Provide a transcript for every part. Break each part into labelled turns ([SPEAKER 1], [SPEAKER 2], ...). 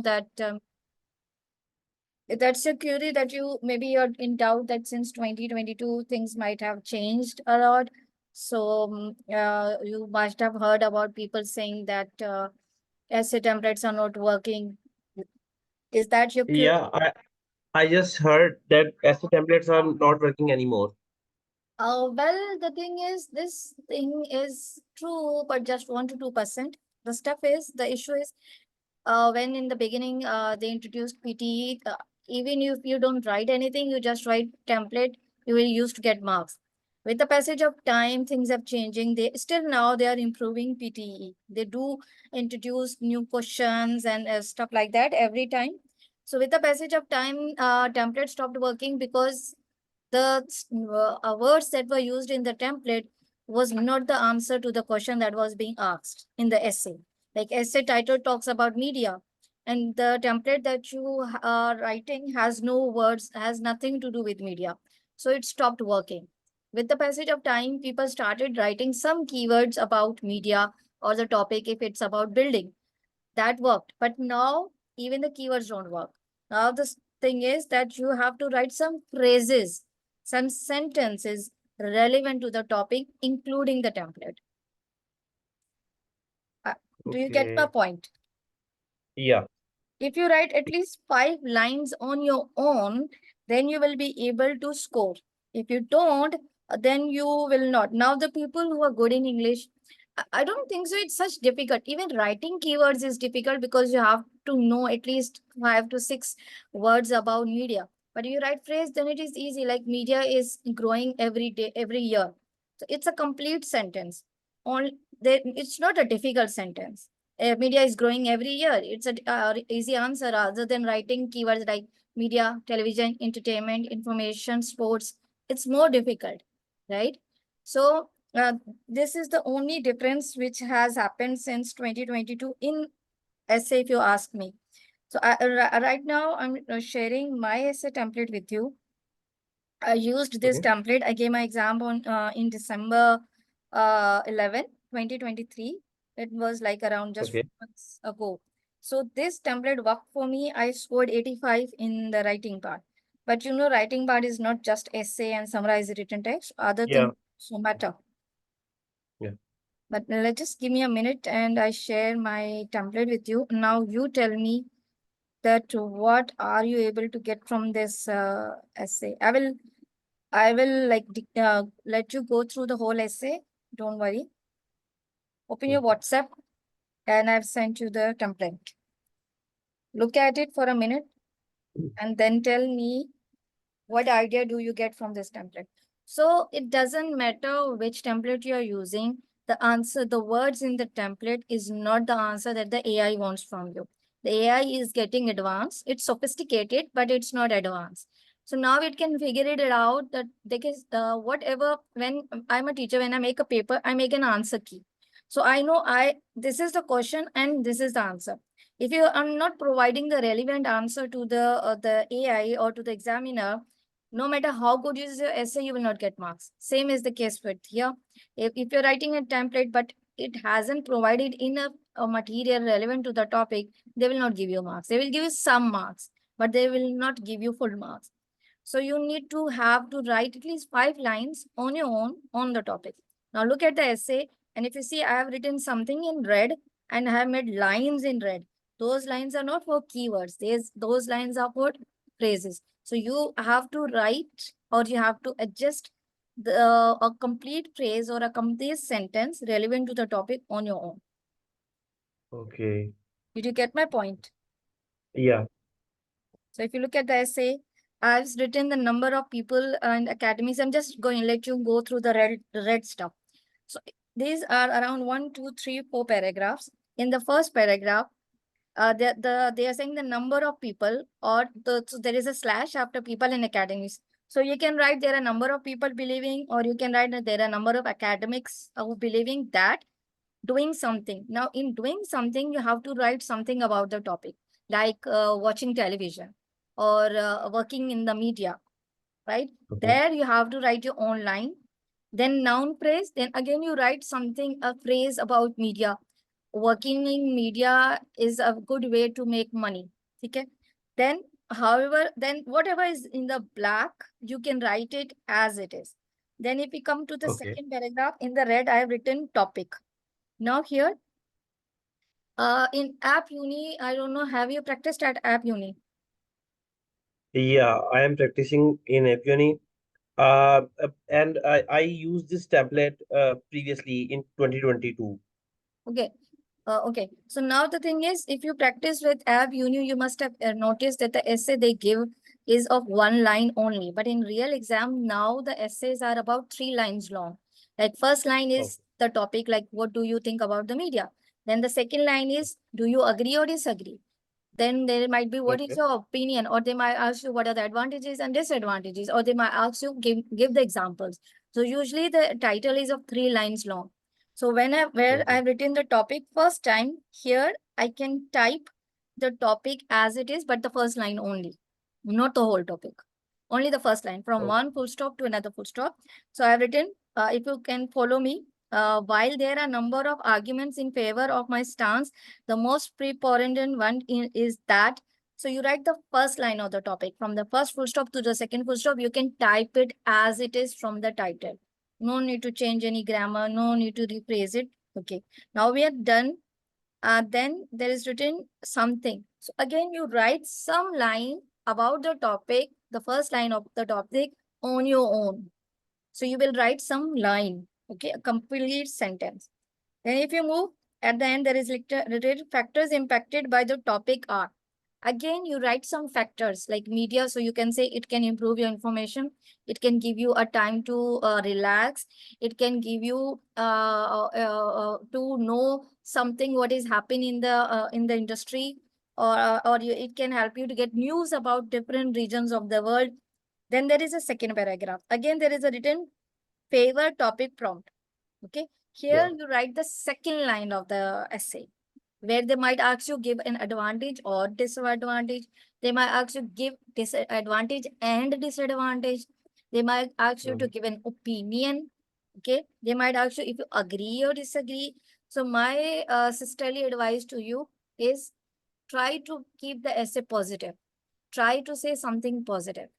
[SPEAKER 1] know that that's a query that maybe you're in doubt that since 2022 things might have changed a lot. So you must have heard about people saying that essay templates are not working. Is that your query?
[SPEAKER 2] Yeah, I just heard that essay templates are not working anymore.
[SPEAKER 1] Well, the thing is, this thing is true, but just 1 to 2%. The issue is, when in the beginning they introduced PTE, even if you don't write anything, you just write template, you will use to get marks. With the passage of time, things are changing. They still now they are improving PTE. They do introduce new questions and stuff like that every time. So with the passage of time, template stopped working because the words that were used in the template was not the answer to the question that was being asked in the essay. Like essay title talks about media, and the template that you are writing has no words, has nothing to do with media. So it stopped working. With the passage of time, people started writing some keywords about media or the topic if it's about building. That worked. But now even the keywords don't work. Now the thing is that you have to write some phrases, some sentences relevant to the topic, including the template. Do you get my
[SPEAKER 2] Okay.
[SPEAKER 1] point?
[SPEAKER 2] Yeah.
[SPEAKER 1] If you write at least 5 lines on your own, then you will be able to score. If you don't, then you will not. Now, the people who are good in English, I don't think so. It's such difficult. Even writing keywords is difficult because you have to know at least 5 to 6 words about media. But if you write phrase, then it is easy. Like media is growing every day, every year. So it's a complete sentence. On it's not a difficult sentence. Media is growing every year. It's a easy answer rather than writing keywords like media, television, entertainment, information, sports. It's more difficult, right? So this is the only difference which has happened since 2022 in essay, if you ask me. So right now, I'm sharing my essay template with you. I used this
[SPEAKER 2] Okay.
[SPEAKER 1] template. I gave my exam on in December 11, 2023. It was like around just
[SPEAKER 2] Okay.
[SPEAKER 1] 4 months ago. So this template worked for me. I scored 85 in the writing part. But you know, writing part is not just essay and summarize written text. Other
[SPEAKER 2] Yeah.
[SPEAKER 1] things so matter.
[SPEAKER 2] Yeah.
[SPEAKER 1] But let's just give me a minute and I share my template with you. Now you tell me that what are you able to get from this essay. I will like let you go through the whole essay. Don't worry. Open your
[SPEAKER 2] Okay.
[SPEAKER 1] WhatsApp and I've sent you the template. Look at it for a minute and then tell me what idea do you get from this template. So it doesn't matter which template you are using. The answer, the words in the template is not the answer that the AI wants from you. The AI is getting advanced. It's sophisticated, but it's not advanced. So now it can figure it out that because whatever, when I'm a teacher, when I make a paper, I make an answer key. So I know this is the question and this is the answer. If you are not providing the relevant answer to the AI or to the examiner, no matter how good is your essay, you will not get marks. Same is the case with here. If you're writing a template, but it hasn't provided enough material relevant to the topic, they will not give you marks. They will give you some marks, but they will not give you full marks. So you need to have to write at least 5 lines on your own on the topic. Now look at the essay. And if you see, I have written something in red and I have made lines in red. Those lines are not for keywords. Those lines are for phrases. So you have to write or you have to adjust a complete phrase or a complete sentence relevant to the topic on your own.
[SPEAKER 2] Okay.
[SPEAKER 1] Did you get my point?
[SPEAKER 2] Yeah.
[SPEAKER 1] So if you look at the essay, I've written the number of people and academies. I'm just going to let you go through the red stuff. So these are around 1, 2, 3, 4 paragraphs. In the first paragraph, they are saying the number of people or so there is a slash after people in academies. So you can write there are a number of people believing, or you can write that there are a number of academics who believing that doing something. Now in doing something, you have to write something about the topic, like watching television or working in the media, right?
[SPEAKER 2] Okay.
[SPEAKER 1] There you have to write your own line, then noun phrase, then again you write something, a phrase about media. working in media is a good way to make money. Okay. Then, however, then whatever is in the black, you can write it as it is. Then if we come to the
[SPEAKER 2] Okay.
[SPEAKER 1] second paragraph, in the red, I have written topic. Now here, in App Uni, I don't know, have you practiced at App Uni?
[SPEAKER 2] Yeah, I am practicing in Appiani. And I used this template previously in 2022.
[SPEAKER 1] Okay. Okay. So now the thing is, if you practice with App Uni, you must have noticed that the essay they give is of one line only. But in real exam, now the essays are about 3 lines long. Like first line is
[SPEAKER 2] Okay.
[SPEAKER 1] the topic, like what do you think about the media? Then the second line is, do you agree or disagree? Then there might be, what is
[SPEAKER 2] Okay.
[SPEAKER 1] your opinion? Or they might ask you, what are the advantages and disadvantages? Or they might ask you, give the examples. So usually the title is of 3 lines long. So where
[SPEAKER 2] Okay.
[SPEAKER 1] I've written the topic first time, here I can type the topic as it is, but the first line only, not the whole topic. Only the first line, from
[SPEAKER 2] Okay.
[SPEAKER 1] one full stop to another full stop. So I've written, if you can follow me, while there are a number of arguments in favor of my stance, the most preponderant one is that. So you write the first line of the topic, from the first full stop to the second full stop. You can type it as it is from the title. No need to change any grammar. No need to rephrase it. Okay. Now we are done. Then there is written something. So again, you write some line about the topic, the first line of the topic on your own. So you will write some line, okay, a complete sentence. Then if you move, at the end, there is written factors impacted by the topic are. Again, you write some factors like media. So you can say it can improve your information. It can give you a time to relax. It can give you to know something what is happening in the industry, it can help you to get news about different regions of the world. Then there is a second paragraph. Again, there is a written favor topic prompt. Okay.
[SPEAKER 2] Yeah.
[SPEAKER 1] Here you write the second line of the essay, where they might ask you give an advantage or disadvantage. They might ask you give disadvantage and disadvantage. They might ask you to
[SPEAKER 2] Mhm.
[SPEAKER 1] give an opinion. Okay. They might ask you if you agree or disagree. So my sisterly advice to you is, try to keep the essay positive. Try to say something positive.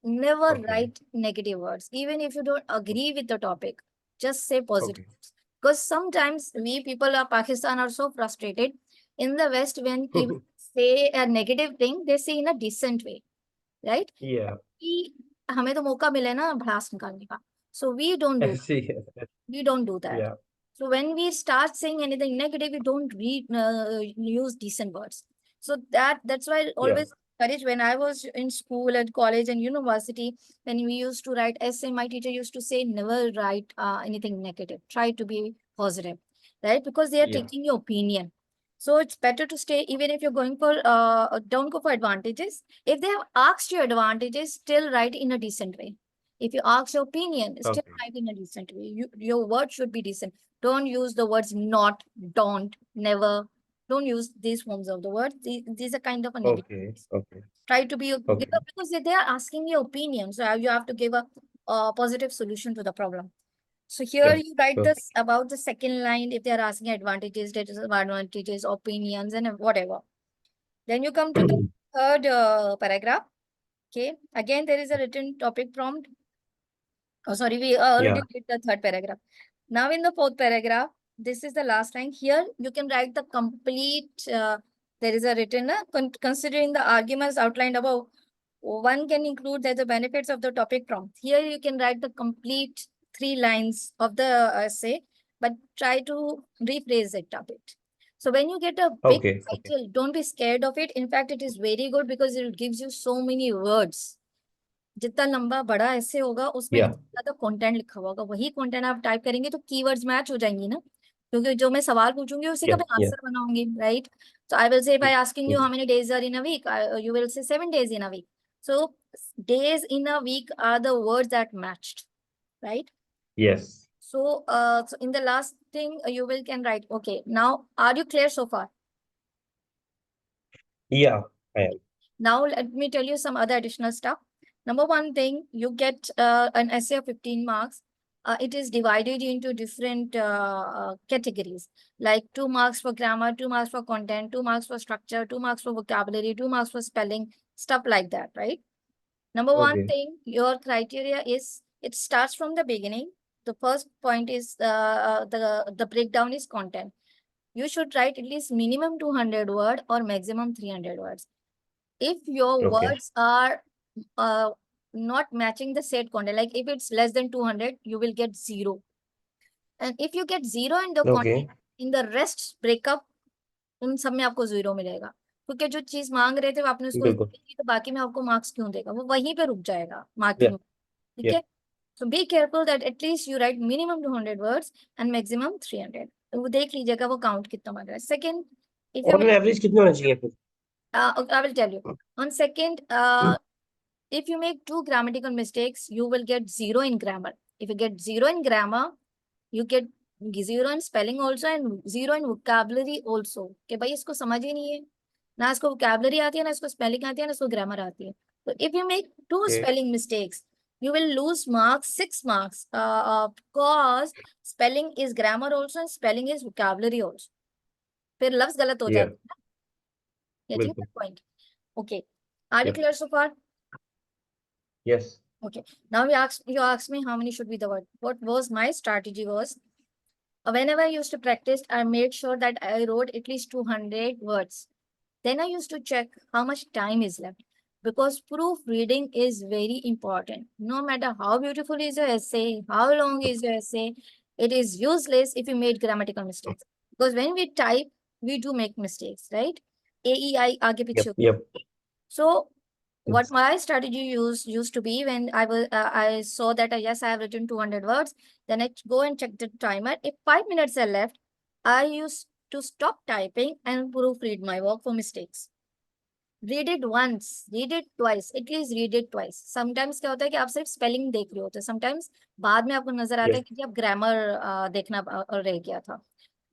[SPEAKER 1] Never
[SPEAKER 2] Okay.
[SPEAKER 1] write negative words. Even if you don't agree with the topic, just say positive
[SPEAKER 2] Okay.
[SPEAKER 1] words. Because sometimes we people of Pakistan are so frustrated. In the West, when people say a negative thing, they say in a decent way, right?
[SPEAKER 2] Yeah.
[SPEAKER 1] कि हमें तो मौका मिले ना भड़ास निकालने का. So we don't
[SPEAKER 2] I
[SPEAKER 1] do
[SPEAKER 2] see.
[SPEAKER 1] we don't do that.
[SPEAKER 2] Yeah.
[SPEAKER 1] So when we start saying anything negative, we don't use decent words. So that's why I
[SPEAKER 2] Yeah.
[SPEAKER 1] always encourage, when I was in school and college and university, when we used to write essay, my teacher used to say, never write anything negative. Try to be positive, right? Because they are
[SPEAKER 2] Yeah.
[SPEAKER 1] taking your opinion. So it's better to stay, even if you're going for, don't go for advantages. If they have asked you advantages, still write in a decent way. If you ask your opinion, still
[SPEAKER 2] Okay.
[SPEAKER 1] write in a decent way. Your word should be decent. Don't use the words not, don't, never. Don't use these forms of the word. These are kind of a negative.
[SPEAKER 2] Okay. Okay.
[SPEAKER 1] Try to be
[SPEAKER 2] Okay.
[SPEAKER 1] because they are asking your opinion. So you have to give a positive solution to the problem. So here
[SPEAKER 2] Yeah.
[SPEAKER 1] you write
[SPEAKER 2] Okay.
[SPEAKER 1] this about the second line, if they are asking advantages, disadvantages, opinions, and whatever. Then you come to the third paragraph. Okay. Again, there is a written topic prompt. Oh, sorry, we
[SPEAKER 2] Yeah.
[SPEAKER 1] already did the third paragraph. Now in the fourth paragraph, this is the last line. Here you can write the complete, there is a written, considering the arguments outlined above, one can include that the benefits of the topic prompt. Here you can write the complete 3 lines of the essay, but try to rephrase it a bit. So when you get a big
[SPEAKER 2] Okay. Okay.
[SPEAKER 1] title, don't be scared of it. In fact, it is very good because it gives you so many words. जितना लंबा बड़ा ऐसे होगा उसमें
[SPEAKER 2] Yeah.
[SPEAKER 1] ज्यादा content लिखा हुआ होगा, वही कंटेंट आप टाइप करेंगे तो कीवर्ड्स मैच हो जाएंगी ना, क्योंकि जो मैं सवाल पूछूंगी उसी का
[SPEAKER 2] Yeah.
[SPEAKER 1] मैं
[SPEAKER 2] Yeah.
[SPEAKER 1] आंसर बनाऊंगी, right? So I will say, if I asking you
[SPEAKER 2] Mm.
[SPEAKER 1] how many days are in a week, you will say 7 days in a week. So days in a week are the words that matched, right?
[SPEAKER 2] Yes.
[SPEAKER 1] So in the last thing you will can write. Okay, now are you clear so far?
[SPEAKER 2] Yeah. I am.
[SPEAKER 1] Now let me tell you some other additional stuff. Number one thing, you get an essay of 15 marks. it is divided into different categories, like 2 marks for grammar, 2 marks for content, 2 marks for structure, 2 marks for vocabulary, 2 marks for spelling, stuff like that, right? Number one
[SPEAKER 2] Okay.
[SPEAKER 1] thing, your criteria is, it starts from the beginning. The first point is the breakdown is content. You should write at least minimum 200 word or maximum 300 words. If your
[SPEAKER 2] Okay.
[SPEAKER 1] words are uh, not matching the set content, like if it's less than 200, you will get 0. And if you get 0 in the content,
[SPEAKER 2] Okay.
[SPEAKER 1] in the rest breakup, उन सब में आपको 0 मिलेगा, क्योंकि जो चीज मांग रहे थे वो आपने उसको
[SPEAKER 2] बिल्कुल.
[SPEAKER 1] नहीं दी, तो बाकी में आपको मार्क्स क्यों देगा, वो वहीं पे रुक जाएगा
[SPEAKER 2] Yeah.
[SPEAKER 1] मार्किंग, ठीक
[SPEAKER 2] Yeah.
[SPEAKER 1] है? So be careful that at least you write minimum 200 words and maximum 300. तो वो देख लीजिएगा वो काउंट कितना मांग रहा है. Second, if you
[SPEAKER 2] on
[SPEAKER 1] make,
[SPEAKER 2] average कितने होने चाहिए फिर?
[SPEAKER 1] I will tell you. On second, if you make 2 grammatical mistakes, you will get 0 in grammar. If you get 0 in grammar, you get 0 in spelling also and 0 in vocabulary also. कि भाई इसको समझ ही नहीं है, ना इसको vocabulary आती है, ना इसको spelling आती है, ना इसको grammar आती है. So if you make 2
[SPEAKER 2] Okay.
[SPEAKER 1] spelling mistakes, you will lose marks, 6 marks, because spelling is grammar also and spelling is vocabulary also. फिर लफ्ज गलत हो
[SPEAKER 2] Yeah.
[SPEAKER 1] जाता है. Getting
[SPEAKER 2] बिल्कुल.
[SPEAKER 1] the point? Okay. Are you
[SPEAKER 2] Yeah.
[SPEAKER 1] clear so far?
[SPEAKER 2] Yes.
[SPEAKER 1] Okay. Now you asked me how many should be the word. What was my strategy was, whenever I used to practice, I made sure that I wrote at least 200 words. Then I used to check how much time is left, because proofreading is very important. No matter how beautiful is your essay, how long is your essay, it is useless if you made grammatical mistakes. Because when we type, we do make mistakes, right? A, E, I, आगे
[SPEAKER 2] Yep.
[SPEAKER 1] पीछे.
[SPEAKER 2] Yep.
[SPEAKER 1] So what
[SPEAKER 2] Yes.
[SPEAKER 1] my strategy used to be, when I saw that yes, I have written 200 words, then I go and check the timer. If 5 minutes are left, I used to stop typing and proofread my work for mistakes. Read it once, read it twice, at least read it twice. Sometimes क्या होता है कि आप सिर्फ spelling देख रहे होते हैं, sometimes बाद में आपको नजर आता है
[SPEAKER 2] Yes.
[SPEAKER 1] कि आप ग्रामर देखना रह गया था.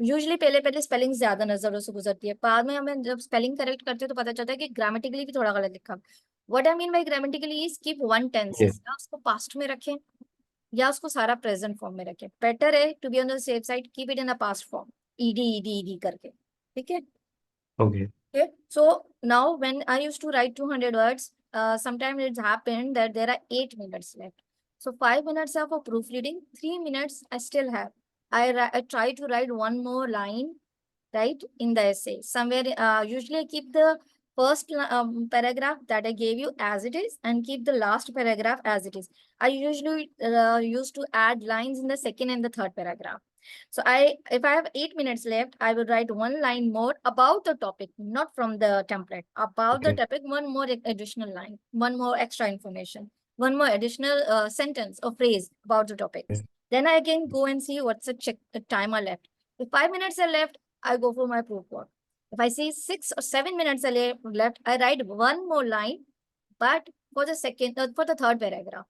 [SPEAKER 1] यूजुअली पहले पहले स्पेलिंग ज्यादा नजरों से गुजरती है, बाद में हमें जब स्पेलिंग करेक्ट करते हैं तो पता चलता है कि ग्रामेटिकली भी थोड़ा गलत लिखा. What I mean by grammatically is, keep one
[SPEAKER 2] Yes.
[SPEAKER 1] Tenses, या उसको पास्ट में रखें या उसको सारा प्रेजेंट फॉर्म में रखें. बेटर है to be on the safe side, keep it in a past form, ED करके, ठीक है?
[SPEAKER 2] Okay.
[SPEAKER 1] Okay, so now when I used to write 200 words, sometimes it's happened that there are 8 minutes left. So 5 minutes are for proofreading, 3 minutes I still have. I try to write one more line, right, in the essay. Somewhere, usually I keep the first paragraph that I gave you as it is and keep the last paragraph as it is. I usually used to add lines in the second and the third paragraph. So if I have 8 minutes left, I will write one line more about the topic, not from the template. About the
[SPEAKER 2] Okay.
[SPEAKER 1] topic, one more additional line, one more extra information, one more additional sentence or phrase about the topic.
[SPEAKER 2] Okay.
[SPEAKER 1] Then I can go and see what's the timer left. If 5 minutes are left, I go for my proof work. If I see 6 or 7 minutes are left, I write one more line, but for the third paragraph.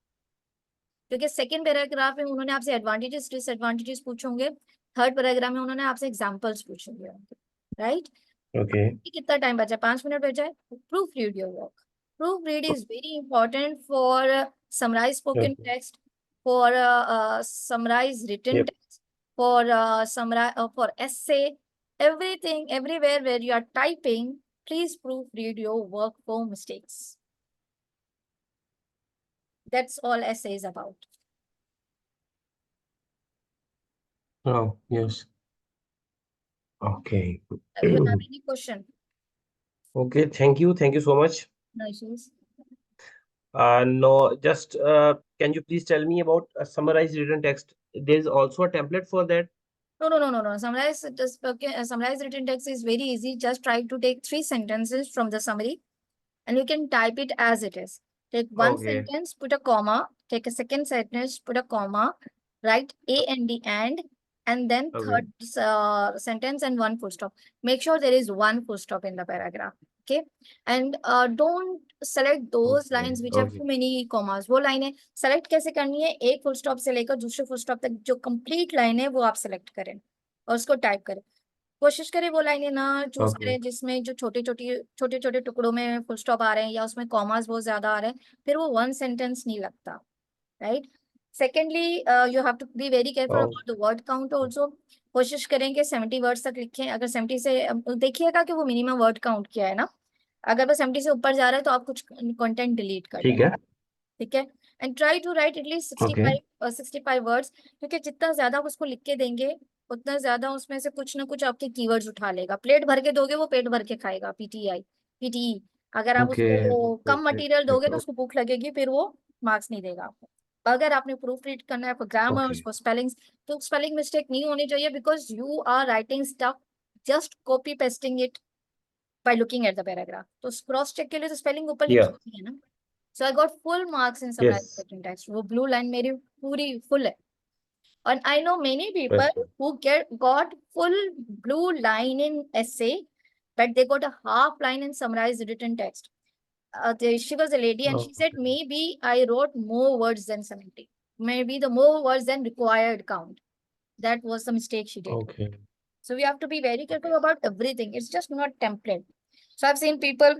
[SPEAKER 1] क्योंकि second paragraph में उन्होंने आपसे advantages disadvantages पूछोगे, third paragraph में उन्होंने आपसे examples पूछोगे, right?
[SPEAKER 2] Okay.
[SPEAKER 1] कितना टाइम बचा, 5 मिनट बचा है. Proof read your work. Proof read is very important for summarise spoken
[SPEAKER 2] Okay.
[SPEAKER 1] Text, for summarise written
[SPEAKER 2] Yep.
[SPEAKER 1] Text, for essay, everything, everywhere where you are typing, please proofread your work for mistakes. That's all essay is about.
[SPEAKER 2] Oh, yes. Okay.
[SPEAKER 1] You have any question?
[SPEAKER 2] Okay. Thank you. Thank you so much.
[SPEAKER 1] No issues.
[SPEAKER 2] No, just can you please tell me about a summarized written text? There's also a template for that.
[SPEAKER 1] No. Summarize written text is very easy. Just try to take 3 sentences from the summary and you can type it as it is. Take one
[SPEAKER 2] Okay.
[SPEAKER 1] sentence, put a comma, take a second sentence, put a comma, write A and D and then
[SPEAKER 2] Okay.
[SPEAKER 1] third sentence and one full stop. Make sure there is one full stop in the paragraph. Okay. And don't select those
[SPEAKER 2] Okay.
[SPEAKER 1] lines which have
[SPEAKER 2] Okay.
[SPEAKER 1] too many commas. वो लाइनें select कैसे करनी है? एक full stop से लेकर दूसरे full stop तक जो complete लाइन है वो आप select करें और उसको type करें. कोशिश करें वो लाइनें ना चूज
[SPEAKER 2] Okay.
[SPEAKER 1] करें जिसमें जो छोटे छोटे टुकड़ों में फुल स्टॉप आ रहे हैं या उसमें कॉमास बहुत ज्यादा आ रहे हैं, फिर वो वन सेंटेंस नहीं लगता, right? Secondly you have to be very careful
[SPEAKER 2] Oh,
[SPEAKER 1] about the word count also. कोशिश करेंगे 70 वर्ड्स तक लिखें। अगर 70 से देखिएगा कि वो मिनिमम वर्ड काउंट किया है ना, अगर वो 70 से ऊपर जा रहा है तो आप कुछ कंटेंट डिलीट कर दें,
[SPEAKER 2] ठीक है।
[SPEAKER 1] ठीक है। And try to write at least
[SPEAKER 2] okay
[SPEAKER 1] 65 words, क्योंकि जितना ज्यादा आप उसको लिख के देंगे उतना ज्यादा उसमें से कुछ ना कुछ आपके कीवर्ड्स उठा लेगा। प्लेट भर के दोगे वो पेट भर के खाएगा, पीटीआई पीटीई। अगर आप
[SPEAKER 2] ओके
[SPEAKER 1] उसको
[SPEAKER 2] ओके
[SPEAKER 1] कम मटेरियल दोगे तो
[SPEAKER 2] ओके
[SPEAKER 1] उसको भूख लगेगी, फिर वो मार्क्स नहीं देगा आपको। अगर आपने प्रूफ रीड करना है for grammar,
[SPEAKER 2] okay
[SPEAKER 1] for spellings, तो स्पेलिंग मिस्टेक नहीं होनी चाहिए, because you are writing stuff, just copy pasting it by looking at the paragraph. तो क्रॉस चेक के लिए तो स्पेलिंग ऊपर लिखी
[SPEAKER 2] या
[SPEAKER 1] होती है ना। So I got full marks in
[SPEAKER 2] yes
[SPEAKER 1] summarised written text। वो ब्लू लाइन मेरी पूरी फुल है। And I know many people
[SPEAKER 2] अच्छा
[SPEAKER 1] who got full blue line in essay, but they got a half line in summarized written text. She was a lady and she said,
[SPEAKER 2] okay
[SPEAKER 1] maybe I wrote more words than 70. Maybe the more words than required count. That was the mistake she did.
[SPEAKER 2] Okay
[SPEAKER 1] So we have to be very careful about everything. It's just not template. So I've seen people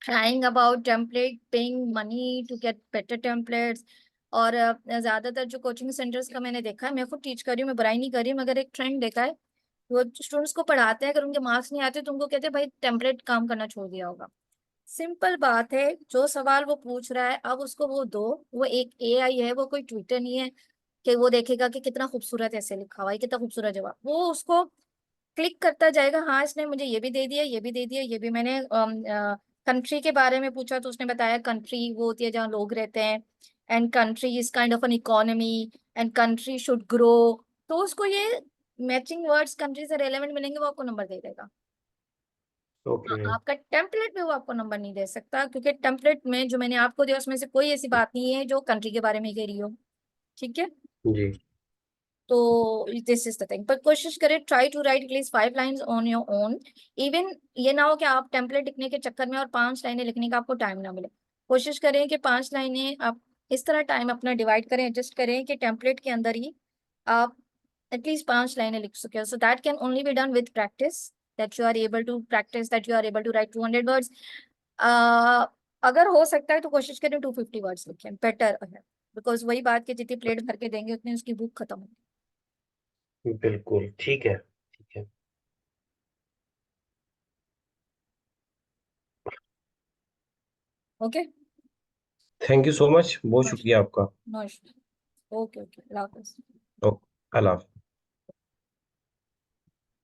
[SPEAKER 1] crying about template, paying money to get better templates। और ज्यादातर जो coaching centres का मैंने देखा है, मैं खुद teach कर रही हूँ, मैं बुराई नहीं कर रही हूँ, मगर एक ट्रेंड देखा है, वो स्टूडेंट्स को पढ़ाते हैं, अगर उनके मार्क्स नहीं आते तो उनको कहते हैं भाई टेम्पलेट काम करना छोड़ दिया होगा। सिंपल बात है, जो सवाल वो पूछ रहा है अब उसको वो दो। वो एक एआई है, वो कोई ट्विटर नहीं है कि वो देखेगा कि कितना खूबसूरत ऐसे लिखा हुआ है, कितना खूबसूरत जवाब। वो उसको क्लिक करता जाएगा, हाँ इसने मुझे ये भी दे दिया, ये भी दे दिया, ये भी। मैंने कंट्री के बारे में पूछा तो उसने बताया कंट्री वो होती है जहाँ लोग रहते हैं, and country is kind of an economy, and country should grow. तो उसको ये मैचिंग वर्ड्स कंट्री से रेलेवेंट मिलेंगे, वो आपको नंबर दे देगा। हाँ,
[SPEAKER 2] ओके
[SPEAKER 1] आपका टेम्पलेट में वो आपको नंबर नहीं दे सकता, क्योंकि टेम्पलेट में जो मैंने आपको दिया उसमें से कोई ऐसी बात नहीं है जो कंट्री के बारे में कह रही हो, ठीक है।
[SPEAKER 2] जी
[SPEAKER 1] तो दिस इज द थिंग, पर कोशिश करें try to write at least 5 lines on your own. Even ये ना हो कि आप टेम्पलेट लिखने के चक्कर में और 5 लाइनें लिखने का आपको टाइम ना मिले। कोशिश करें कि 5 लाइनें आप इस तरह टाइम अपना डिवाइड करें, एडजस्ट करें कि टेम्पलेट के अंदर ही आप एटलीस्ट 5 लाइनें लिख सके। So that can only be done with practice, that you are able to practice, that you are able to write 200 words. अगर हो सकता है तो कोशिश करें 250 वर्ड्स लिखें, बेटर है, बिकॉज वही बात कि जितनी प्लेट भर के देंगे उतनी उसकी भूख खत्म होगी।
[SPEAKER 2] बिल्कुल ठीक है ठीक है।
[SPEAKER 1] Okay.
[SPEAKER 2] Thank you so much, बहुत शुक्रिया आपका।
[SPEAKER 1] No issue. ओके ओके, अल्लाह हाफिज़।
[SPEAKER 2] ओके अल्लाह हाफ़िज़।